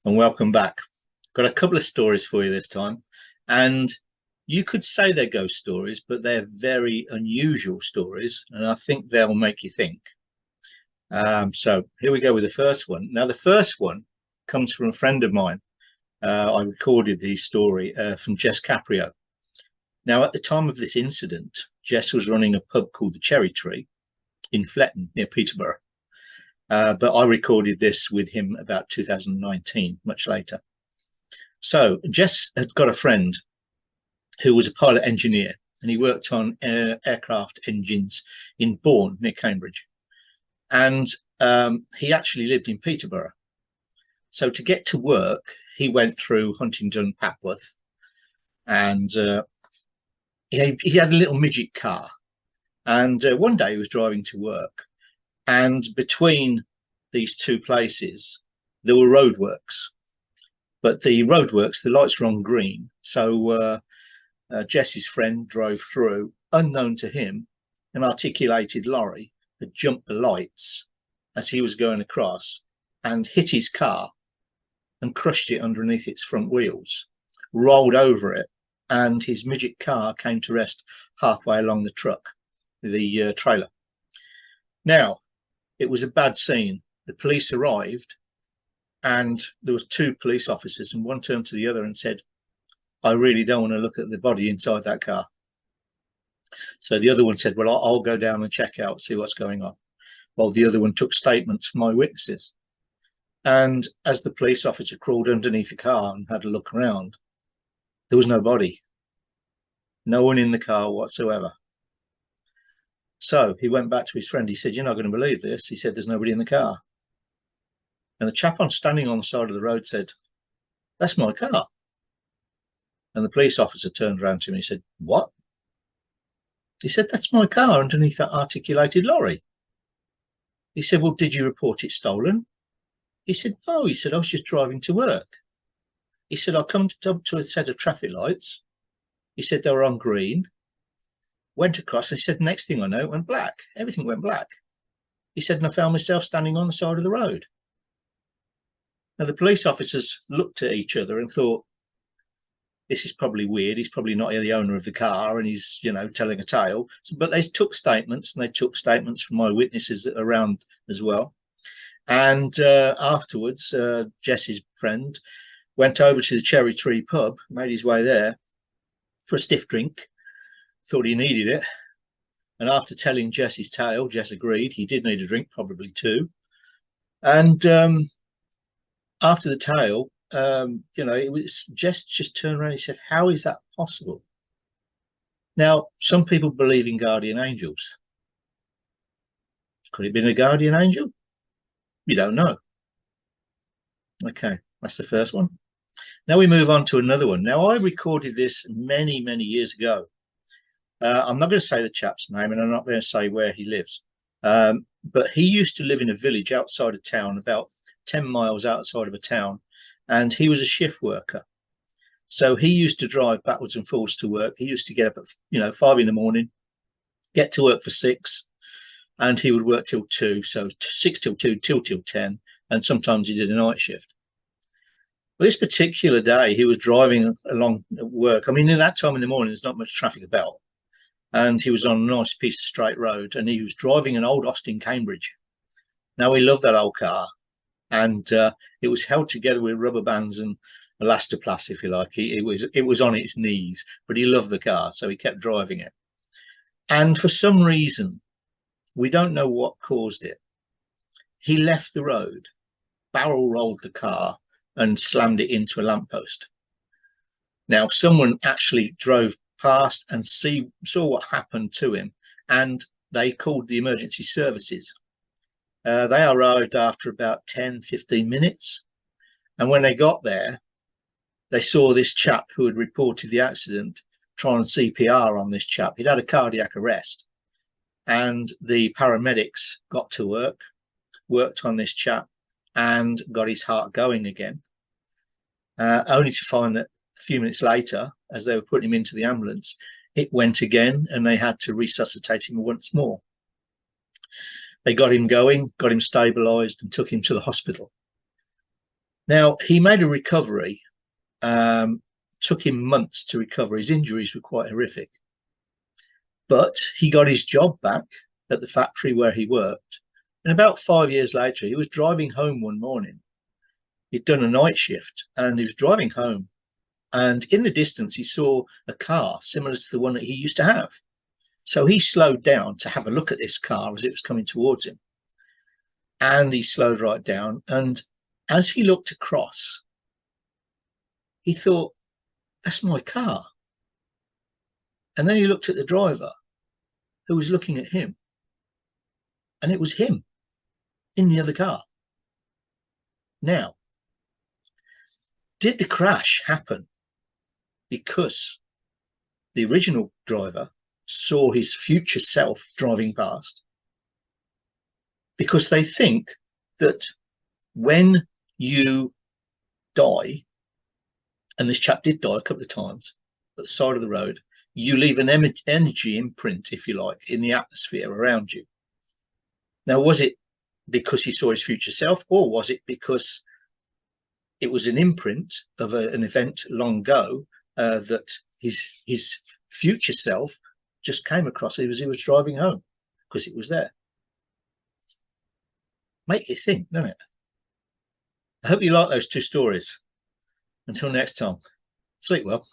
and welcome back. Got a couple of stories for you this time, and you could say they're ghost stories, but they're very unusual stories, and I think they'll make you think. So here we go with the first one. Now, the first one comes from a friend of mine. I recorded the story from Jess Caprio. Now, at the time of this incident, Jess was running a pub called the Cherry Tree in Fletton near Peterborough. But I recorded this with him about 2019, much later. So Jess had got a friend who was a pilot engineer, and he worked on aircraft engines in Bourne near Cambridge. And he actually lived in Peterborough. So to get to work, he went through Huntingdon, Papworth, and he had a little midget car. And one day he was driving to work, and between these two places, there were roadworks. But the roadworks, the lights were on green. So Jess's friend drove through, unknown to him. An articulated lorry had jumped the lights as he was going across and hit his car and crushed it underneath its front wheels, rolled over it, and his midget car came to rest halfway along the truck, the trailer. Now, it was a bad scene. The police arrived, and there was two police officers, and one turned to the other and said, "I really don't want to look at the body inside that car." So the other one said, "Well, I'll go down and check out, see what's going on." Well, the other one took statements from eyewitnesses. And as the police officer crawled underneath the car and had a look around, there was no body, no one in the car whatsoever. So he went back to his friend. He said, "You're not going to believe this." He said, "There's nobody in the car." And the chap standing on the side of the road said, "That's my car." And the police officer turned around to him and he said, "What?" He said, "That's my car underneath that articulated lorry." He said, "Well, did you report it stolen?" He said, "No." He said, "I was just driving to work." He said, "I come up to a set of traffic lights." He said, "They were on green." Went across, and he said, "Next thing I know, it went black. Everything went black." He said, "And I found myself standing on the side of the road." Now, the police officers looked at each other and thought, this is probably weird. He's probably not the owner of the car, and he's, telling a tale. But they took statements, and they took statements from eyewitnesses that are around as well. And afterwards, Jess's friend went over to the Cherry Tree pub, made his way there for a stiff drink, thought he needed it. And after telling Jess his tale, Jess agreed he did need a drink, probably two. And after the tale, it was Jess just turned around and he said, "How is that possible?" Now, some people believe in guardian angels. Could it have been a guardian angel? You don't know. Okay, that's the first one. Now we move on to another one. Now, I recorded this many, many years ago. I'm not going to say the chap's name, and I'm not going to say where he lives. But he used to live in a village outside of town, about 10 miles outside of a town, and he was a shift worker. So he used to drive backwards and forwards to work. He used to get up at 5 in the morning, get to work for 6, and he would work till 2. So 6 till 2, 2 till 10, and sometimes he did a night shift. Well, this particular day, he was driving along at work. I mean, in that time in the morning, there's not much traffic about. And he was on a nice piece of straight road, and he was driving an old Austin Cambridge. Now, he loved that old car, and it was held together with rubber bands and elastoplast, if you like. It was on its knees, but he loved the car, so he kept driving it. And for some reason, we don't know what caused it, he left the road, barrel rolled the car, and slammed it into a lamppost. Now, someone actually drove past and saw what happened to him, and they called the emergency services. They arrived after about 10-15 minutes, and when they got there, they saw this chap who had reported the accident trying CPR on this chap. He'd had a cardiac arrest, and the paramedics got to work, worked on this chap, and got his heart going again, only to find that a few minutes later, as they were putting him into the ambulance, it went again, and they had to resuscitate him once more. They got him going, got him stabilized, and took him to the hospital. Now, he made a recovery. Took him months to recover. His injuries were quite horrific, but he got his job back at the factory where he worked. And about 5 years later, he was driving home one morning. He'd done a night shift and he was driving home. And in the distance, he saw a car similar to the one that he used to have. So he slowed down to have a look at this car as it was coming towards him. And he slowed right down. And as he looked across, he thought, that's my car. And then he looked at the driver who was looking at him. And it was him in the other car. Now, did the crash happen because the original driver saw his future self driving past? Because they think that when you die, and this chap did die a couple of times at the side of the road, you leave an energy imprint, if you like, in the atmosphere around you. Now, was it because he saw his future self, or was it because it was an imprint of an event long ago that his future self just came across as he was driving home because it was there? Make you think, doesn't it? I hope you like those two stories. Until next time, sleep well.